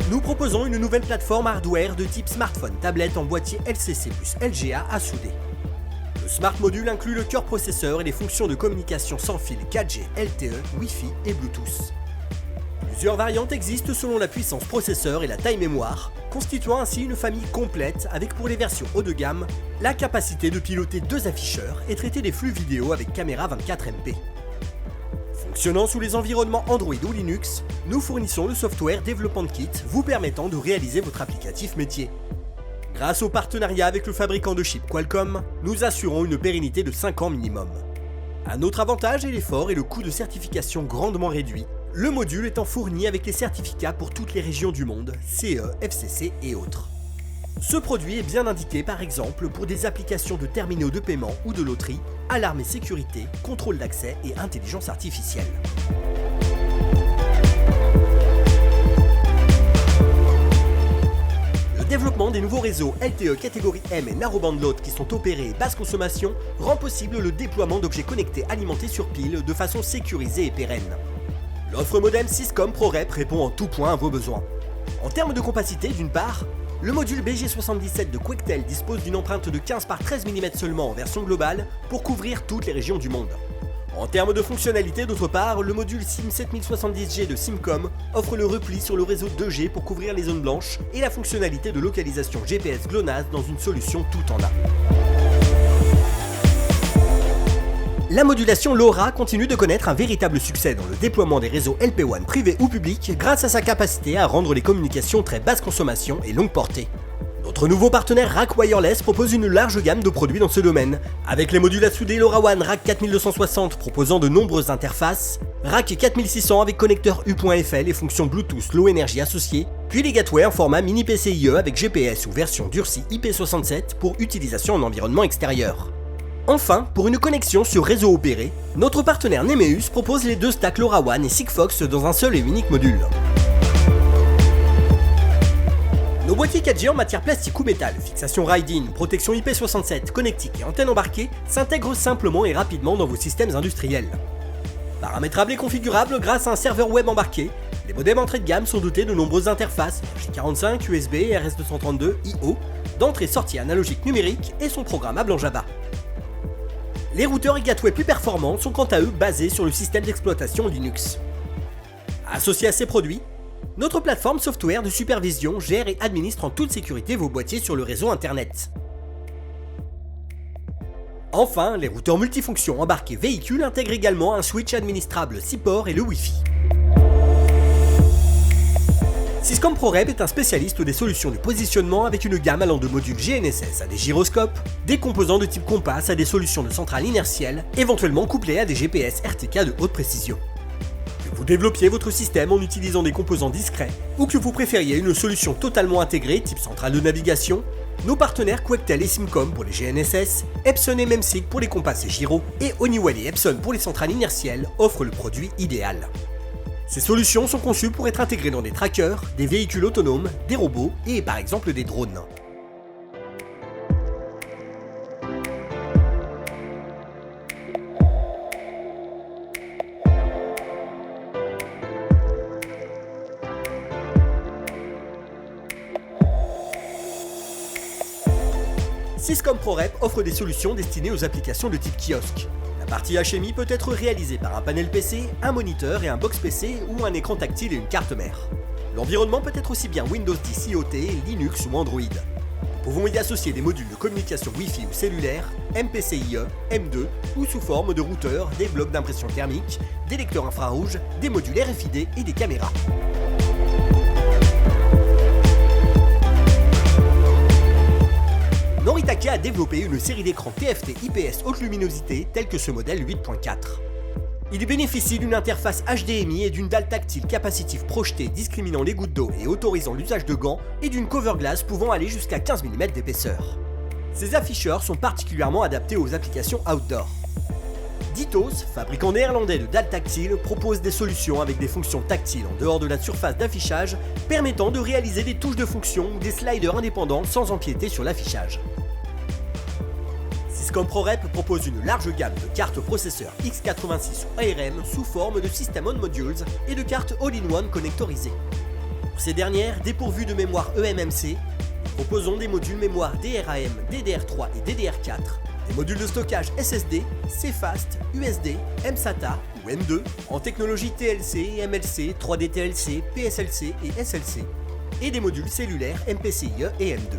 Nous proposons une nouvelle plateforme hardware de type smartphone, tablette en boîtier LCC plus LGA à souder. Le Smart Module inclut le cœur processeur et les fonctions de communication sans fil 4G, LTE, Wi-Fi et Bluetooth. Plusieurs variantes existent selon la puissance processeur et la taille mémoire, constituant ainsi une famille complète avec pour les versions haut de gamme la capacité de piloter 2 afficheurs et traiter des flux vidéo avec caméra 24MP. Fonctionnant sous les environnements Android ou Linux, nous fournissons le software Development Kit vous permettant de réaliser votre applicatif métier. Grâce au partenariat avec le fabricant de chips Qualcomm, nous assurons une pérennité de 5 ans minimum. Un autre avantage est l'effort et le coût de certification grandement réduit, le module étant fourni avec les certificats pour toutes les régions du monde, CE, FCC et autres. Ce produit est bien indiqué par exemple pour des applications de terminaux de paiement ou de loterie, alarme et sécurité, contrôle d'accès et intelligence artificielle. Le développement des nouveaux réseaux LTE catégorie M et Narrowband Load qui sont opérés basse consommation rend possible le déploiement d'objets connectés alimentés sur pile de façon sécurisée et pérenne. L'offre modem Syscom ProRep répond en tout point à vos besoins. En termes de compacité, d'une part, le module BG77 de Quectel dispose d'une empreinte de 15 par 13 mm seulement en version globale pour couvrir toutes les régions du monde. En termes de fonctionnalité, d'autre part, le module SIM 7070G de Simcom offre le repli sur le réseau 2G pour couvrir les zones blanches et la fonctionnalité de localisation GPS GLONASS dans une solution tout en un. La modulation LoRa continue de connaître un véritable succès dans le déploiement des réseaux LPWAN privés ou publics grâce à sa capacité à rendre les communications très basse consommation et longue portée. Notre nouveau partenaire RAK Wireless propose une large gamme de produits dans ce domaine, avec les modules à souder LoRaWAN RAK 4260 proposant de nombreuses interfaces, RAK 4600 avec connecteur U.FL et fonctions Bluetooth Low Energy associées, puis les gateways en format mini PCIe avec GPS ou version durcie IP67 pour utilisation en environnement extérieur. Enfin, pour une connexion sur réseau opéré, notre partenaire Nemeus propose les 2 stacks LoRaWAN et Sigfox dans un seul et unique module. Nos boîtiers 4G en matière plastique ou métal, fixation Ride-in, protection IP67, connectique et antenne embarquée s'intègrent simplement et rapidement dans vos systèmes industriels. Paramétrables et configurables grâce à un serveur web embarqué, les modems entrée de gamme sont dotés de nombreuses interfaces J45, USB, RS232, I/O, d'entrée-sortie analogique numérique et sont programmables en Java. Les routeurs et gateways plus performants sont quant à eux basés sur le système d'exploitation Linux. Associé à ces produits, notre plateforme software de supervision gère et administre en toute sécurité vos boîtiers sur le réseau internet. Enfin, les routeurs multifonctions embarqués véhicules intègrent également un switch administrable 6 ports et le Wi-Fi. Syscom ProRep est un spécialiste des solutions de positionnement avec une gamme allant de modules GNSS à des gyroscopes, des composants de type compass à des solutions de centrale inertielle, éventuellement couplés à des GPS RTK de haute précision. Que vous développiez votre système en utilisant des composants discrets ou que vous préfériez une solution totalement intégrée type centrale de navigation, nos partenaires Quectel et Simcom pour les GNSS, Epson et Memsig pour les compas et gyros et Honeywell et Epson pour les centrales inertielles offrent le produit idéal. Ces solutions sont conçues pour être intégrées dans des trackers, des véhicules autonomes, des robots et par exemple des drones. Syscom ProRep offre des solutions destinées aux applications de type kiosque. La partie HMI peut être réalisée par un panel PC, un moniteur et un box PC ou un écran tactile et une carte mère. L'environnement peut être aussi bien Windows 10 IoT, Linux ou Android. Nous pouvons y associer des modules de communication Wi-Fi ou cellulaire, MPCIe, M2 ou sous forme de routeurs, des blocs d'impression thermique, des lecteurs infrarouges, des modules RFID et des caméras. Noritake a développé une série d'écrans TFT IPS haute luminosité tels que ce modèle 8.4. Il bénéficie d'une interface HDMI et d'une dalle tactile capacitive projetée discriminant les gouttes d'eau et autorisant l'usage de gants et d'une cover glass pouvant aller jusqu'à 15 mm d'épaisseur. Ces afficheurs sont particulièrement adaptés aux applications outdoor. Ditos, fabricant néerlandais de dalles tactiles, propose des solutions avec des fonctions tactiles en dehors de la surface d'affichage permettant de réaliser des touches de fonction ou des sliders indépendants sans empiéter sur l'affichage. Syscom ProRep propose une large gamme de cartes processeurs x86 ou ARM sous forme de System on Modules et de cartes all-in-one connectorisées. Pour ces dernières, dépourvues de mémoire eMMC, nous proposons des modules mémoire DRAM, DDR3 et DDR4, des modules de stockage SSD, CFast, USD, mSATA ou M2, en technologie TLC, MLC, 3D TLC, PSLC et SLC, et des modules cellulaires MPCIe et M2.